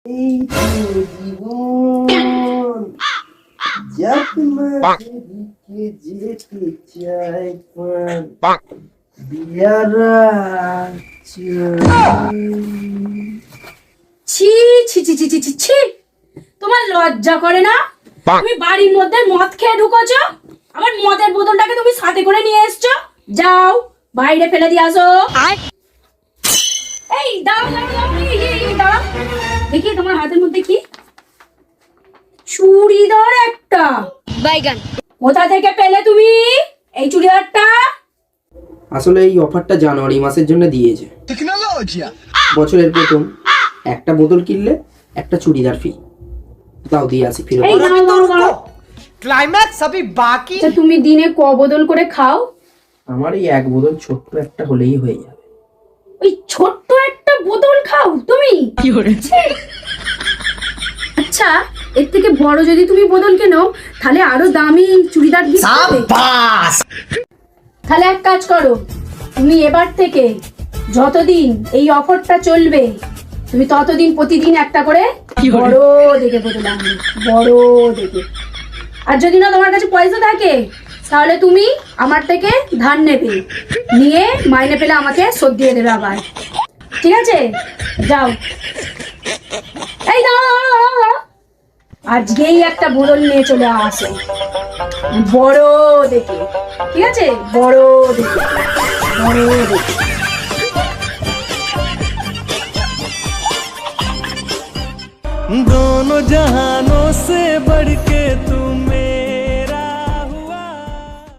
এই তো জীবন যাক মাঝে দিকে যেতে চাই প্রাণ বিয়ারা ছি ছি ছি ছি ছি ছি ছি তোমার লজ্জা করে না? তুমি বাড়ির মধ্যে মদ খেয়ে ঢুকোছো, আবার মদের বোতলটাকে তুমি সাথে করে নিয়ে এসছো। যাও বাইরে ফেলে দিয়ে আসো। এই দাও দাও দাও, এই দাও। দেখি তোমার হাতের মধ্যে কি? চুড়িদার একটা। বাইগান কোথা থেকে পেলে তুমি এই চুড়িদারটা? আসলে এই অফারটা জানুয়ারি মাসের জন্য দিয়েছে। বছরের প্রথম একটা বোতল কিনলে একটা চুড়িদার ফ্রি। দাও দিয়ে আসি ফিরে। এই দাও দাও দাও। ক্লাইম্যাক্স अभी बाकी। আচ্ছা তুমি দিনে ক বোতল করে খাও? আমার এই এক বোতল ছোট্ট একটা হলেই হয়ে যাবে। ওই ছোট্ট একটা বোতল খাও তুমি? কি হয়েছে? আচ্ছা এর থেকে বড় যদি তুমি বোতল কেনো তাহলে আরো দামি চুড়িদার গিফট পাবে। शाबाश। তাহলে এক কাজ করো, তুমি এবার থেকে যতদিন এই অফারটা চলবে তুমি ততদিন প্রতিদিন একটা করে বড় দেখে বোতল আনবে, বড় দেখে। আর যদি না তোমার কাছে পয়সা থাকে তাহলে তুমি আমার থেকে ধার নেবে, নিয়ে মাইনে পেলে আমাকে শোধ দিয়ে দেবে আবার। ঠিক আছে যাও। এই দাও আজকেই একটা বোতল নিয়ে চলে আসো, বড় দেখে। ঠিক আছে বড় দেখে, বড় দেখে। दोनों जहानों से बढ़ के तुम